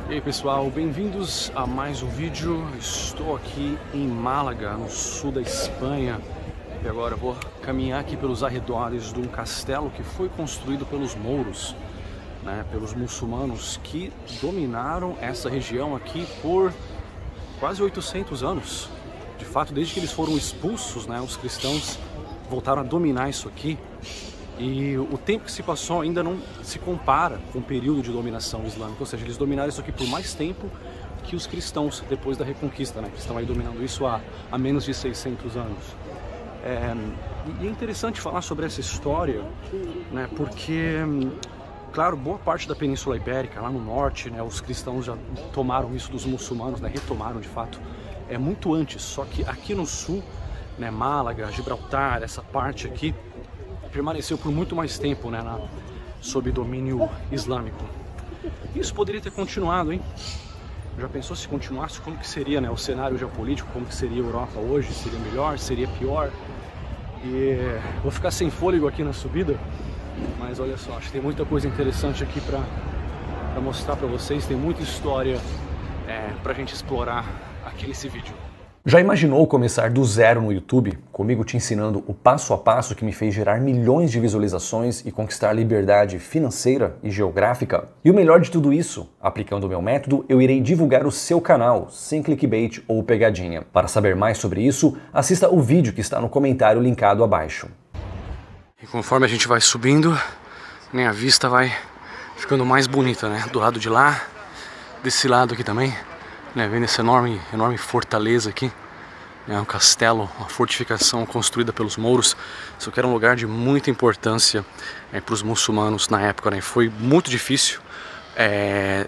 E aí pessoal, bem-vindos a mais um vídeo. Estou aqui em Málaga, no sul da Espanha. E agora eu vou caminhar aqui pelos arredores de um castelo que foi construído pelos mouros, né, pelos muçulmanos que dominaram essa região aqui por quase 800 anos. De fato, desde que eles foram expulsos, né, os cristãos voltaram a dominar isso aqui. E o tempo que se passou ainda não se compara com o período de dominação islâmica, ou seja, eles dominaram isso aqui por mais tempo que os cristãos depois da Reconquista, né, que estão aí dominando isso há menos de 600 anos. E é interessante falar sobre essa história, né, porque, claro, boa parte da Península Ibérica, lá no norte, né, os cristãos já tomaram isso dos muçulmanos, né, retomaram de fato, muito antes, só que aqui no sul, né, Málaga, Gibraltar, essa parte aqui, permaneceu por muito mais tempo, né, sob domínio islâmico. Isso poderia ter continuado, hein? Já pensou se continuasse? Como que seria, né, o cenário geopolítico? Como que seria a Europa hoje? Seria melhor? Seria pior? E vou ficar sem fôlego aqui na subida, mas olha só, acho que tem muita coisa interessante aqui para mostrar para vocês. Tem muita história pra gente explorar aqui nesse vídeo. Já imaginou começar do zero no YouTube, comigo te ensinando o passo a passo que me fez gerar milhões de visualizações e conquistar liberdade financeira e geográfica? E o melhor de tudo isso, aplicando o meu método, eu irei divulgar o seu canal, sem clickbait ou pegadinha. Para saber mais sobre isso, assista o vídeo que está no comentário linkado abaixo. E conforme a gente vai subindo, né, a vista vai ficando mais bonita, né? Do lado de lá, desse lado aqui também. Vendo essa enorme fortaleza aqui, um castelo, uma fortificação construída pelos mouros. Isso aqui era um lugar de muita importância para os muçulmanos na época, né? Foi muito difícil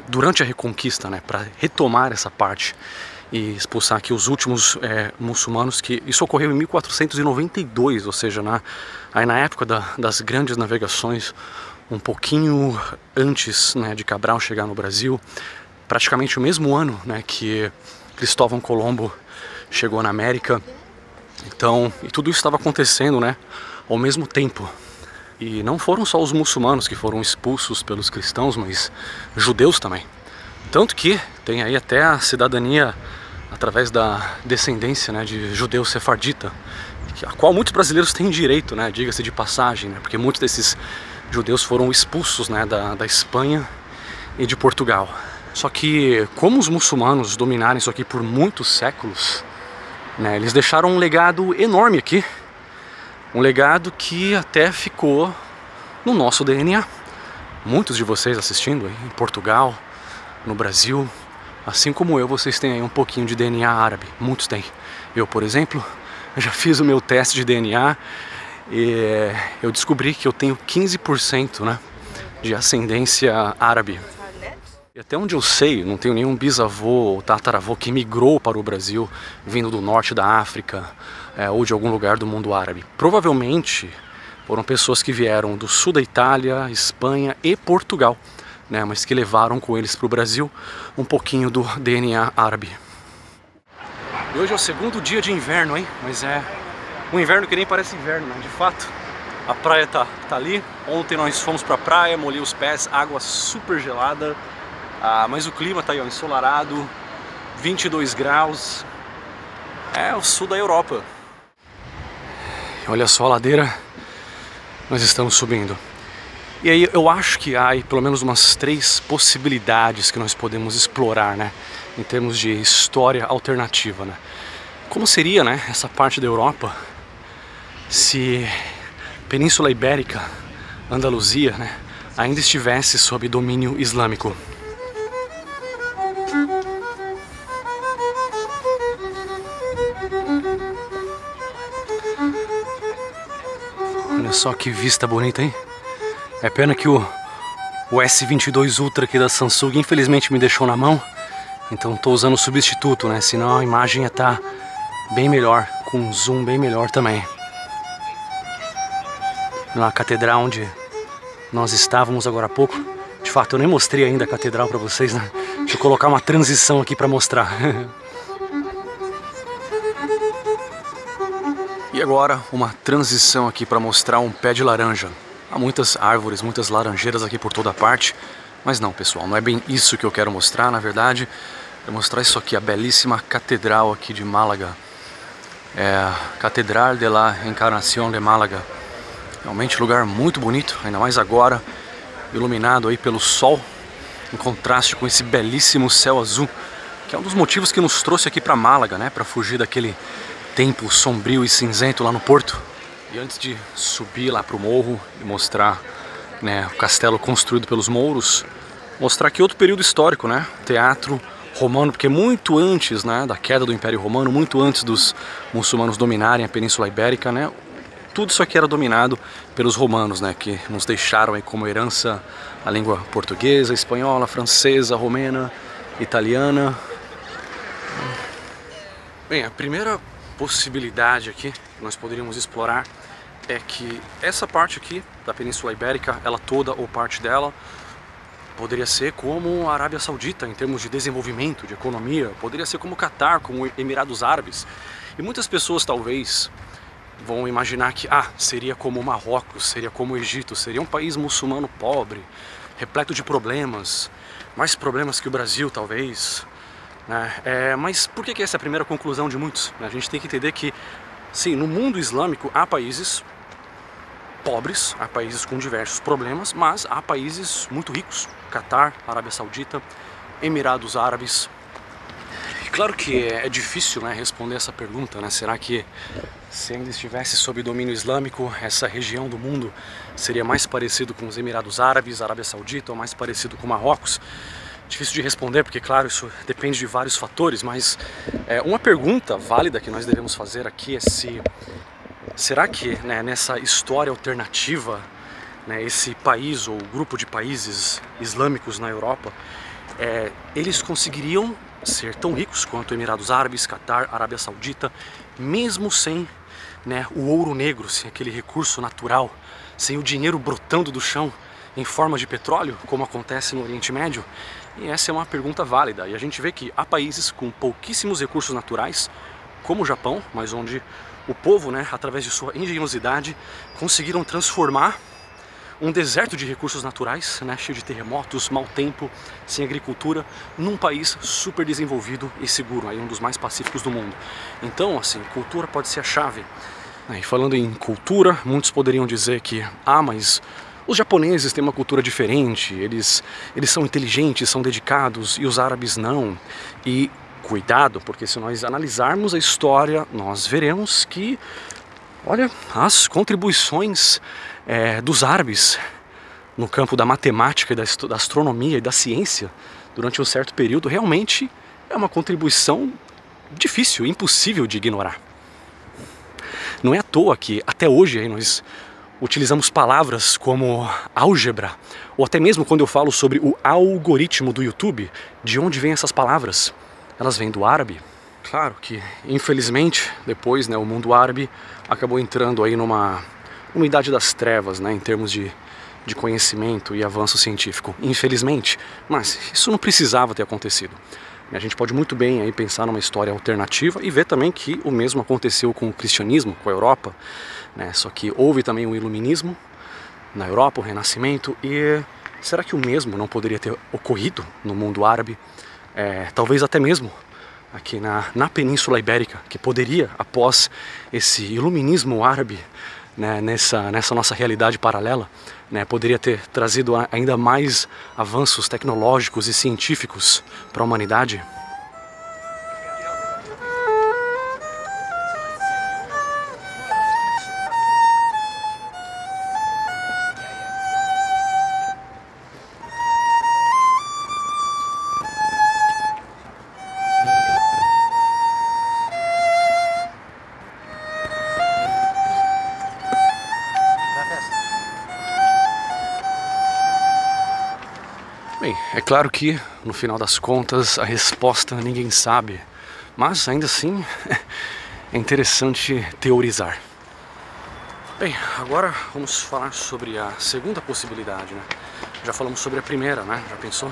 durante a Reconquista, né, para retomar essa parte e expulsar aqui os últimos muçulmanos, que isso ocorreu em 1492, ou seja, aí na época das grandes navegações, um pouquinho antes, né, de Cabral chegar no Brasil. Praticamente o mesmo ano, né, que Cristóvão Colombo chegou na América. Então, e tudo isso estava acontecendo, né, ao mesmo tempo. E não foram só os muçulmanos que foram expulsos pelos cristãos, mas judeus também. Tanto que tem aí até a cidadania através da descendência, né, de judeu sefardita, a qual muitos brasileiros têm direito, né, diga-se de passagem, né, porque muitos desses judeus foram expulsos, né, da Espanha e de Portugal. Só que, como os muçulmanos dominaram isso aqui por muitos séculos, né, eles deixaram um legado enorme aqui. Um legado que até ficou no nosso DNA. Muitos de vocês assistindo aí, em Portugal, no Brasil, assim como eu, vocês têm aí um pouquinho de DNA árabe. Muitos têm. Eu, por exemplo, já fiz o meu teste de DNA e eu descobri que eu tenho 15%, né, de ascendência árabe. E até onde eu sei, não tenho nenhum bisavô ou tataravô que migrou para o Brasil, vindo do norte da África ou de algum lugar do mundo árabe. Provavelmente foram pessoas que vieram do sul da Itália, Espanha e Portugal, né, mas que levaram com eles para o Brasil um pouquinho do DNA árabe. E hoje é o segundo dia de inverno, hein? Mas é um inverno que nem parece inverno, né? De fato, a praia tá ali. Ontem nós fomos para a praia, molhei os pés, água super gelada. Mas o clima tá aí, ó, ensolarado, 22 graus, o sul da Europa. Olha só a ladeira, nós estamos subindo. E aí eu acho que há aí pelo menos umas 3 possibilidades que nós podemos explorar, né, em termos de história alternativa, né. Como seria, né, essa parte da Europa se Península Ibérica, Andaluzia, né, ainda estivesse sob domínio islâmico? Olha só que vista bonita, hein? É pena que o S22 Ultra aqui da Samsung infelizmente me deixou na mão. Então tô usando o substituto, né? Senão a imagem ia estar bem melhor, com um zoom bem melhor também. Na catedral onde nós estávamos agora há pouco. De fato, eu nem mostrei ainda a catedral para vocês, né? Deixa eu colocar uma transição aqui para mostrar. E agora uma transição aqui para mostrar um pé de laranja. Há muitas árvores, muitas laranjeiras aqui por toda parte. Mas não, pessoal, não é bem isso que eu quero mostrar, na verdade. Eu quero mostrar isso aqui, a belíssima catedral aqui de Málaga. É a Catedral de la Encarnación de Málaga. Realmente um lugar muito bonito, ainda mais agora, iluminado aí pelo sol, em contraste com esse belíssimo céu azul, que é um dos motivos que nos trouxe aqui para Málaga, né, para fugir daquele tempo sombrio e cinzento lá no porto. E antes de subir lá para o morro e mostrar, né, o castelo construído pelos mouros, mostrar aqui outro período histórico, né, teatro romano, porque muito antes, né, da queda do Império Romano, muito antes dos muçulmanos dominarem a Península Ibérica, né, tudo isso aqui era dominado pelos romanos, né, que nos deixaram aí como herança a língua portuguesa, espanhola, francesa, romena, italiana. Bem, a primeira possibilidade aqui que nós poderíamos explorar é que essa parte aqui da Península Ibérica, ela toda ou parte dela, poderia ser como a Arábia Saudita em termos de desenvolvimento, de economia, poderia ser como o Catar, como Emirados Árabes. E muitas pessoas talvez vão imaginar que seria como o Marrocos, seria como o Egito, seria um país muçulmano pobre, repleto de problemas, mais problemas que o Brasil talvez, né? Mas por que essa é a primeira conclusão de muitos? A gente tem que entender que, sim, no mundo islâmico há países pobres, há países com diversos problemas, mas há países muito ricos, Catar, Arábia Saudita, Emirados Árabes. E claro que é difícil, né, responder essa pergunta, né? Será que se ainda estivesse sob domínio islâmico, essa região do mundo seria mais parecido com os Emirados Árabes, Arábia Saudita, ou mais parecido com Marrocos? Difícil de responder, porque claro, isso depende de vários fatores, mas uma pergunta válida que nós devemos fazer aqui é será que, né, nessa história alternativa, né, esse país ou grupo de países islâmicos na Europa, eles conseguiriam ser tão ricos quanto Emirados Árabes, Catar, Arábia Saudita, mesmo sem, né, o ouro negro, sem aquele recurso natural, sem o dinheiro brotando do chão em forma de petróleo, como acontece no Oriente Médio? E essa é uma pergunta válida, e a gente vê que há países com pouquíssimos recursos naturais, como o Japão, mas onde o povo, né, através de sua engenhosidade, conseguiram transformar um deserto de recursos naturais, né, cheio de terremotos, mau tempo, sem agricultura, num país super desenvolvido e seguro, aí um dos mais pacíficos do mundo. Então, assim, cultura pode ser a chave. E falando em cultura, muitos poderiam dizer que, mas os japoneses têm uma cultura diferente, eles são inteligentes, são dedicados, e os árabes não. E cuidado, porque se nós analisarmos a história, nós veremos que, olha, as contribuições dos árabes no campo da matemática, da astronomia e da ciência durante um certo período realmente é uma contribuição difícil, impossível de ignorar. Não é à toa que até hoje nós utilizamos palavras como álgebra, ou até mesmo quando eu falo sobre o algoritmo do YouTube, de onde vêm essas palavras? Elas vêm do árabe. Claro que, infelizmente, depois, né, o mundo árabe acabou entrando aí numa idade das trevas, né, em termos de conhecimento e avanço científico. Infelizmente, mas isso não precisava ter acontecido. A gente pode muito bem aí pensar numa história alternativa e ver também que o mesmo aconteceu com o cristianismo, com a Europa, né? Só que houve também o iluminismo na Europa, o renascimento, e será que o mesmo não poderia ter ocorrido no mundo árabe? Talvez até mesmo aqui na Península Ibérica, que poderia, após esse iluminismo árabe, né, nessa nossa realidade paralela, né, poderia ter trazido ainda mais avanços tecnológicos e científicos para a humanidade. Bem, é claro que, no final das contas, a resposta ninguém sabe, mas ainda assim é interessante teorizar. Bem, agora vamos falar sobre a segunda possibilidade, né? Já falamos sobre a primeira, né? Já pensou?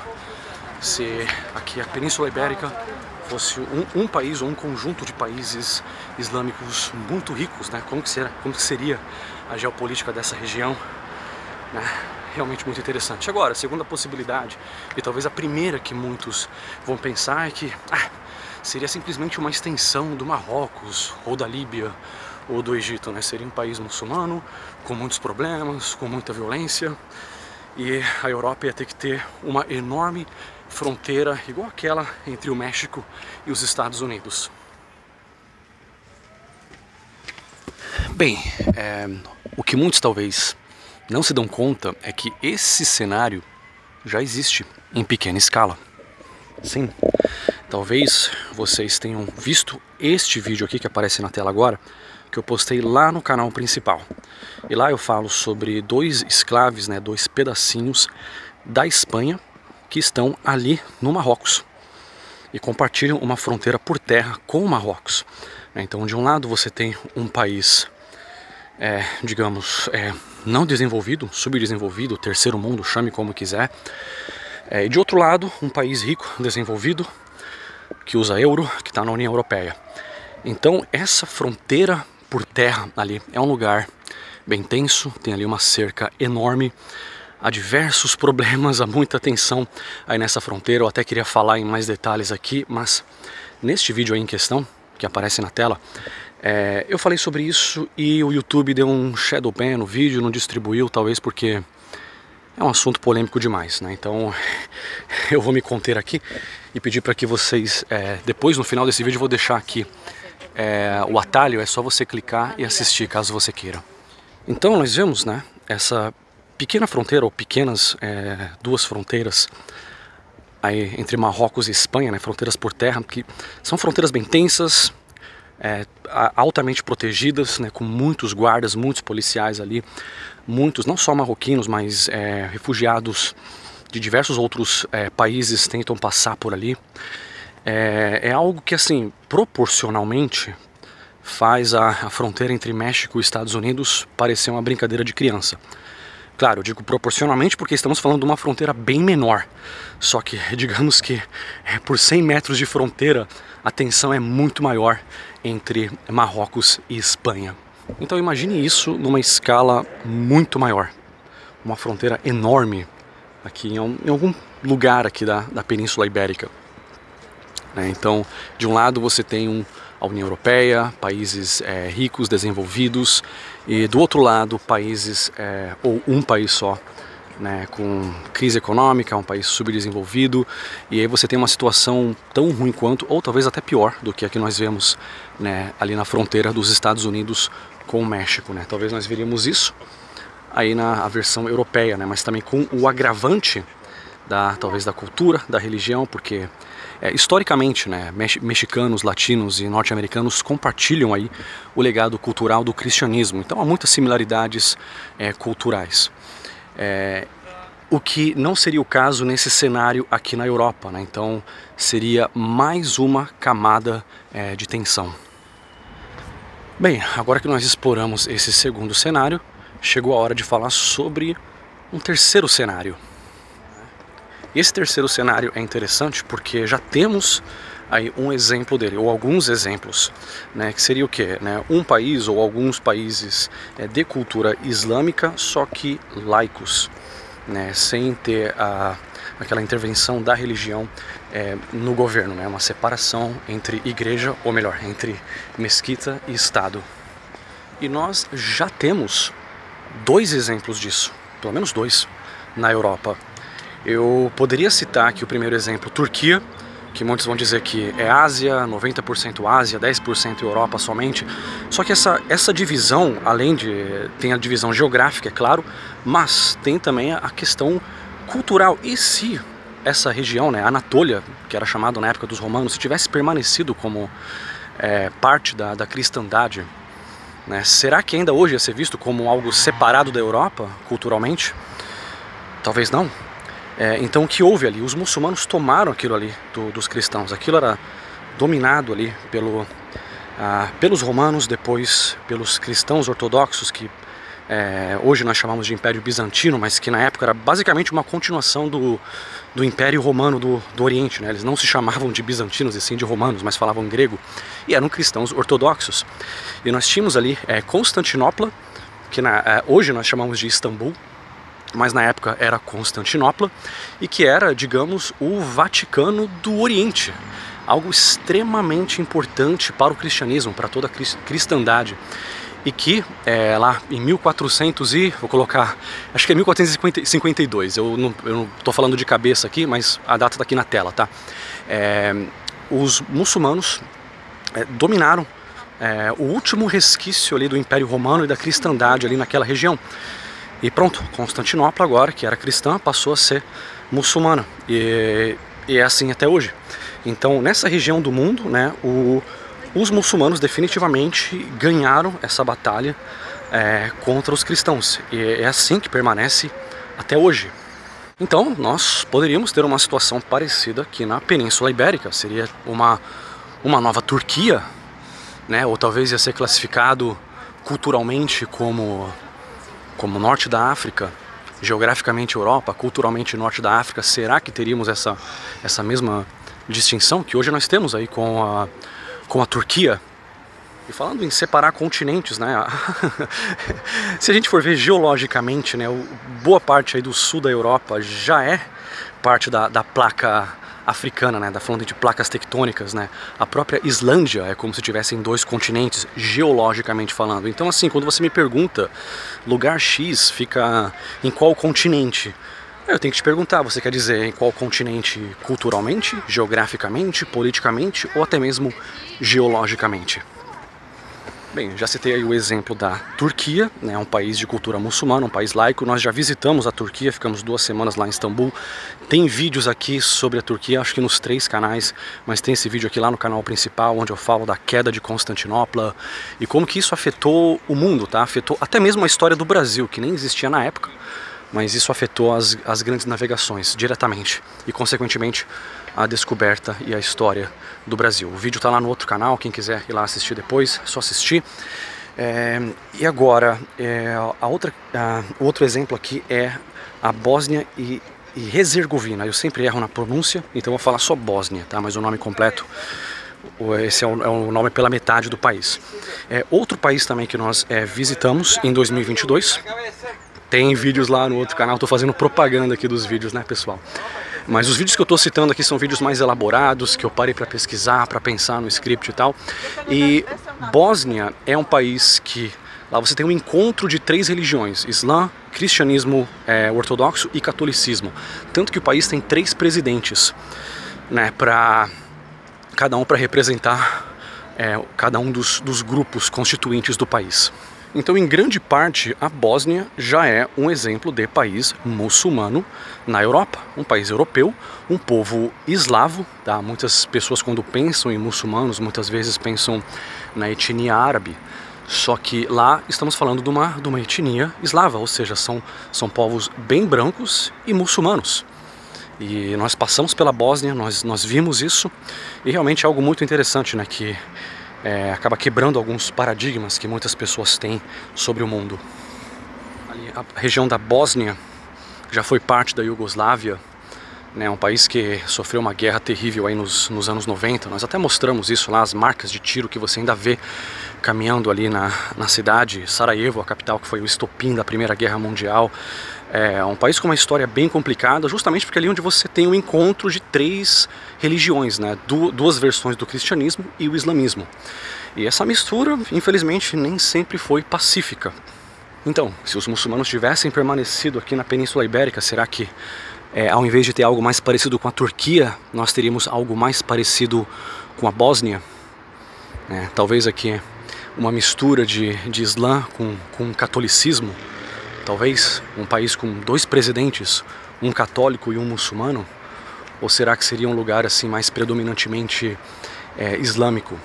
Se aqui a Península Ibérica fosse um país ou um conjunto de países islâmicos muito ricos, né? Como que seria a geopolítica dessa região, né? realmente muito interessante. Agora, a segunda possibilidade, e talvez a primeira que muitos vão pensar, é que seria simplesmente uma extensão do Marrocos, ou da Líbia, ou do Egito, né? Seria um país muçulmano, com muitos problemas, com muita violência, e a Europa ia ter que ter uma enorme fronteira, igual aquela entre o México e os Estados Unidos. Bem, o que muitos talvez não se dão conta é que esse cenário já existe em pequena escala. Sim, talvez vocês tenham visto este vídeo aqui que aparece na tela agora, que eu postei lá no canal principal. E lá eu falo sobre dois esclaves, né, dois pedacinhos da Espanha que estão ali no Marrocos e compartilham uma fronteira por terra com o Marrocos. Então, de um lado você tem um país, digamos, não desenvolvido, subdesenvolvido, terceiro mundo, chame como quiser. E de outro lado, um país rico, desenvolvido, que usa euro, que está na União Europeia. Então, essa fronteira por terra ali é um lugar bem tenso, tem ali uma cerca enorme, há diversos problemas, há muita tensão aí nessa fronteira. Eu até queria falar em mais detalhes aqui, mas neste vídeo aí em questão, que aparece na tela, eu falei sobre isso e o YouTube deu um shadow ban no vídeo, não distribuiu, talvez porque é um assunto polêmico demais, né? Então eu vou me conter aqui e pedir para que vocês, depois no final desse vídeo eu vou deixar aqui o atalho, é só você clicar e assistir caso você queira. Então nós vemos, né, essa pequena fronteira, ou pequenas duas fronteiras aí entre Marrocos e Espanha, né, fronteiras por terra, que são fronteiras bem tensas, altamente protegidas, né, com muitos guardas, muitos policiais ali, muitos, não só marroquinos, mas refugiados de diversos outros países tentam passar por ali. É algo que, assim, proporcionalmente faz a fronteira entre México e Estados Unidos parecer uma brincadeira de criança. Claro, eu digo proporcionalmente porque estamos falando de uma fronteira bem menor. Só que, digamos que por 100 metros de fronteira, a tensão é muito maior entre Marrocos e Espanha. Então imagine isso numa escala muito maior. Uma fronteira enorme aqui em algum lugar aqui da Península Ibérica. Então, de um lado você tem a União Europeia, países ricos, desenvolvidos, e do outro lado países, ou um país só, né, com crise econômica, um país subdesenvolvido, e aí você tem uma situação tão ruim quanto, ou talvez até pior do que a que nós vemos, né, ali na fronteira dos Estados Unidos com o México, né? Talvez nós veríamos isso aí na versão europeia, né, mas também com o agravante talvez da cultura, da religião, porque historicamente, né, mexicanos, latinos e norte-americanos compartilham aí o legado cultural do cristianismo. Então há muitas similaridades culturais. O que não seria o caso nesse cenário aqui na Europa, né? Então seria mais uma camada de tensão. Bem, agora que nós exploramos esse segundo cenário, chegou a hora de falar sobre um terceiro cenário. Esse terceiro cenário é interessante porque já temos aí um exemplo dele, ou alguns exemplos, né, que seria o quê? Né, um país ou alguns países de cultura islâmica, só que laicos, né, sem ter aquela intervenção da religião no governo, né, uma separação entre igreja, ou melhor, entre mesquita e Estado. E nós já temos dois exemplos disso, pelo menos dois, na Europa. Eu poderia citar aqui o primeiro exemplo, Turquia, que muitos vão dizer que é Ásia, 90% Ásia, 10% Europa somente. Só que essa divisão, além de... tem a divisão geográfica, é claro, mas tem também a questão cultural. E se essa região, né, Anatólia, que era chamado na época dos romanos, se tivesse permanecido como parte da cristandade, né, será que ainda hoje ia ser visto como algo separado da Europa, culturalmente? Talvez não. Então o que houve ali? Os muçulmanos tomaram aquilo ali dos cristãos. Aquilo era dominado ali pelos romanos, depois pelos cristãos ortodoxos, que hoje nós chamamos de Império Bizantino, mas que na época era basicamente uma continuação do Império Romano do Oriente, né? Eles não se chamavam de bizantinos e sim de romanos, mas falavam grego, e eram cristãos ortodoxos. E nós tínhamos ali Constantinopla, que hoje nós chamamos de Istambul, mas na época era Constantinopla, e que era, digamos, o Vaticano do Oriente, algo extremamente importante para o cristianismo, para toda a cristandade, e que lá em 1400 e, vou colocar, acho que é 1452, eu não estou falando de cabeça aqui, mas a data está aqui na tela, tá? Os muçulmanos dominaram o último resquício ali do Império Romano e da cristandade ali naquela região. E pronto, Constantinopla agora, que era cristã, passou a ser muçulmana. E é assim até hoje. Então, nessa região do mundo, né, os muçulmanos definitivamente ganharam essa batalha contra os cristãos. E é assim que permanece até hoje. Então, nós poderíamos ter uma situação parecida aqui na Península Ibérica. Seria uma nova Turquia, né, ou talvez ia ser classificado culturalmente como Norte da África, geograficamente Europa, culturalmente Norte da África. Será que teríamos essa mesma distinção que hoje nós temos aí com a Turquia? E falando em separar continentes, né, se a gente for ver geologicamente, né, boa parte aí do sul da Europa já é parte da placa africana, né, falando de placas tectônicas, né, a própria Islândia é como se tivessem dois continentes, geologicamente falando. Então, assim, quando você me pergunta, lugar X fica em qual continente? Eu tenho que te perguntar, você quer dizer em qual continente culturalmente, geograficamente, politicamente ou até mesmo geologicamente? Bem, já citei aí o exemplo da Turquia, né, um país de cultura muçulmana, um país laico. Nós já visitamos a Turquia, ficamos 2 semanas lá em Istambul. Tem vídeos aqui sobre a Turquia, acho que nos 3 canais, mas tem esse vídeo aqui lá no canal principal, onde eu falo da queda de Constantinopla e como que isso afetou o mundo, tá? Afetou até mesmo a história do Brasil, que nem existia na época, mas isso afetou as grandes navegações diretamente e, consequentemente, a descoberta e a história do Brasil. O vídeo está lá no outro canal, quem quiser ir lá assistir depois, é só assistir. E agora, o outro exemplo aqui é a Bósnia e Herzegovina. Eu sempre erro na pronúncia, então eu vou falar só Bósnia, tá? Mas o nome completo, esse é o nome pela metade do país. Outro país também que nós visitamos em 2022, tem vídeos lá no outro canal, estou fazendo propaganda aqui dos vídeos, né, pessoal? Mas os vídeos que eu estou citando aqui são vídeos mais elaborados, que eu parei para pesquisar, para pensar no script e tal. E Bósnia é um país que lá você tem um encontro de 3 religiões: Islã, cristianismo ortodoxo e catolicismo. Tanto que o país tem 3 presidentes, né, cada um para representar cada um dos grupos constituintes do país. Então, em grande parte, a Bósnia já é um exemplo de país muçulmano na Europa, um país europeu, um povo eslavo, tá? Muitas pessoas, quando pensam em muçulmanos, muitas vezes pensam na etnia árabe, só que lá estamos falando de uma etnia eslava, ou seja, são povos bem brancos e muçulmanos. E nós passamos pela Bósnia, nós vimos isso, e realmente é algo muito interessante, né, que acaba quebrando alguns paradigmas que muitas pessoas têm sobre o mundo. Ali, a região da Bósnia já foi parte da Iugoslávia, né, um país que sofreu uma guerra terrível aí nos anos 90. Nós até mostramos isso lá, as marcas de tiro que você ainda vê caminhando ali na cidade. Sarajevo, a capital, que foi o estopim da Primeira Guerra Mundial. É um país com uma história bem complicada, justamente porque é ali onde você tem o encontro de 3 religiões, né? 2 versões do cristianismo e o islamismo. E essa mistura, infelizmente, nem sempre foi pacífica. Então, se os muçulmanos tivessem permanecido aqui na Península Ibérica, será que, ao invés de ter algo mais parecido com a Turquia, nós teríamos algo mais parecido com a Bósnia? Talvez aqui uma mistura de Islã com catolicismo. Talvez um país com 2 presidentes, um católico e um muçulmano? Ou será que seria um lugar assim mais predominantemente islâmico?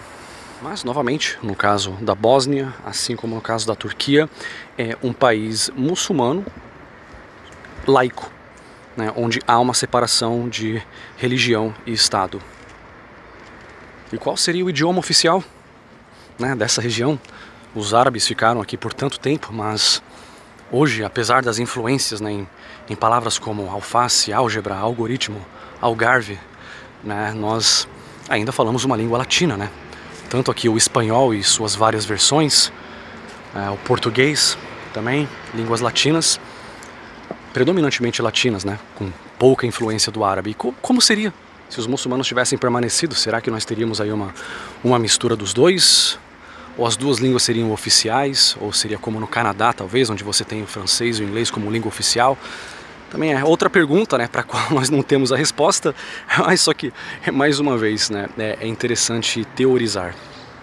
Mas, novamente, no caso da Bósnia, assim como no caso da Turquia, é um país muçulmano laico, né, onde há uma separação de religião e Estado. E qual seria o idioma oficial, né, dessa região? Os árabes ficaram aqui por tanto tempo, mas hoje, apesar das influências, né, em palavras como alface, álgebra, algoritmo, algarve, né, nós ainda falamos uma língua latina, né? Tanto aqui o espanhol e suas várias versões, o português também, línguas latinas. predominantemente latinas, né? Com pouca influência do árabe. E como seria se os muçulmanos tivessem permanecido? Será que nós teríamos aí uma mistura dos dois? Ou as duas línguas seriam oficiais? Ou seria como no Canadá, talvez, onde você tem o francês e o inglês como língua oficial? Também é outra pergunta, né, para a qual nós não temos a resposta, mas só que, mais uma vez, né, é interessante teorizar.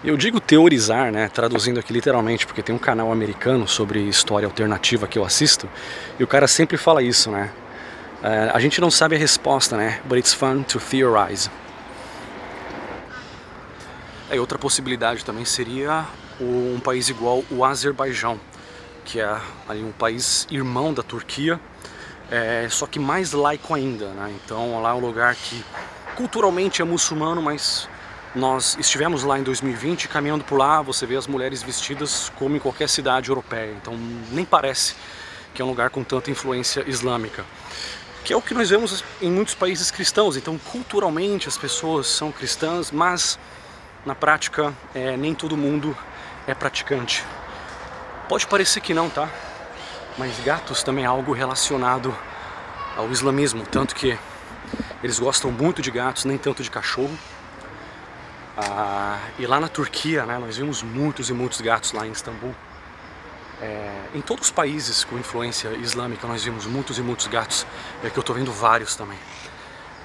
Eu digo teorizar, né, traduzindo aqui literalmente, porque tem um canal americano sobre história alternativa que eu assisto, e o cara sempre fala isso, né, a gente não sabe a resposta, né, but it's fun to theorize. Aí outra possibilidade também seria um país igual o Azerbaijão, que é ali um país irmão da Turquia, só que mais laico ainda, né? Então lá é um lugar que culturalmente é muçulmano, mas nós estivemos lá em 2020, caminhando por lá, você vê as mulheres vestidas como em qualquer cidade europeia, então nem parece que é um lugar com tanta influência islâmica, que é o que nós vemos em muitos países cristãos. Então culturalmente as pessoas são cristãs, mas na prática nem todo mundo é praticante. Pode parecer que não, tá? Mas gatos também é algo relacionado ao islamismo, tanto que eles gostam muito de gatos, nem tanto de cachorro. E lá na Turquia, né, nós vimos muitos e muitos gatos lá em Istambul. Em todos os países com influência islâmica nós vimos muitos e muitos gatos, que eu tô vendo vários também.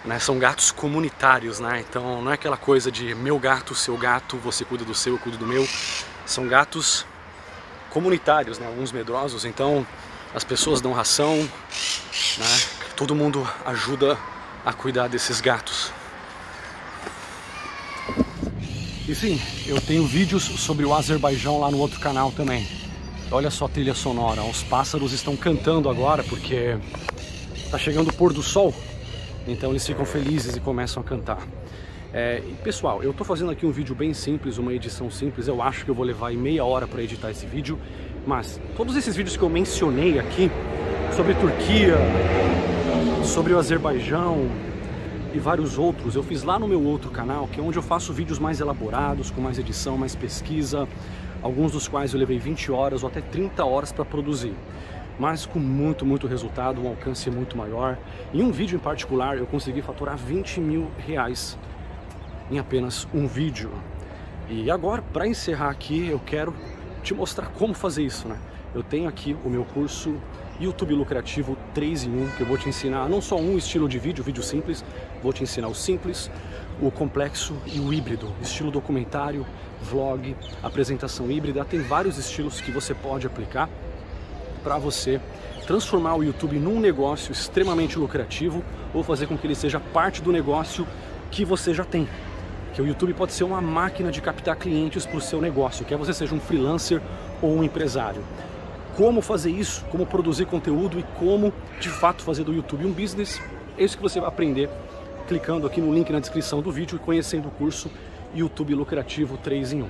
Né, são gatos comunitários, né? Então não é aquela coisa de meu gato, seu gato, você cuida do seu, eu cuido do meu. São gatos comunitários, né? Alguns medrosos, então as pessoas dão ração, né? Todo mundo ajuda a cuidar desses gatos. E sim, eu tenho vídeos sobre o Azerbaijão lá no outro canal também. Olha só a trilha sonora, os pássaros estão cantando agora porque tá chegando o pôr do sol, então eles ficam felizes e começam a cantar. E pessoal, eu tô fazendo aqui um vídeo bem simples, uma edição simples. Eu acho que eu vou levar aí meia hora para editar esse vídeo, mas todos esses vídeos que eu mencionei aqui sobre Turquia, sobre o Azerbaijão e vários outros, eu fiz lá no meu outro canal, que é onde eu faço vídeos mais elaborados, com mais edição, mais pesquisa, alguns dos quais eu levei 20 horas ou até 30 horas para produzir, mas com muito resultado, um alcance muito maior. Em um vídeo em particular eu consegui faturar 20 mil reais em apenas um vídeo. E agora, para encerrar aqui, eu quero te mostrar como fazer isso, né? Eu tenho aqui o meu curso YouTube Lucrativo 3 em 1, que eu vou te ensinar não só um estilo de vídeo simples, vou te ensinar o simples, o complexo e o híbrido, estilo documentário, vlog, apresentação híbrida. Tem vários estilos que você pode aplicar para você transformar o YouTube num negócio extremamente lucrativo ou fazer com que ele seja parte do negócio que você já tem. Que o YouTube pode ser uma máquina de captar clientes para o seu negócio, quer você seja um freelancer ou um empresário. Como fazer isso, como produzir conteúdo e como de fato fazer do YouTube um business, é isso que você vai aprender clicando aqui no link na descrição do vídeo e conhecendo o curso YouTube Lucrativo 3 em 1.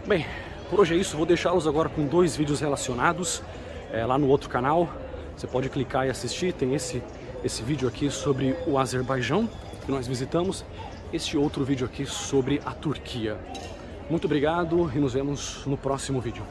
Bem, por hoje é isso, vou deixá-los agora com 2 vídeos relacionados lá no outro canal. Você pode clicar e assistir, tem esse vídeo aqui sobre o Azerbaijão que nós visitamos, este outro vídeo aqui sobre a Turquia. Muito obrigado e nos vemos no próximo vídeo.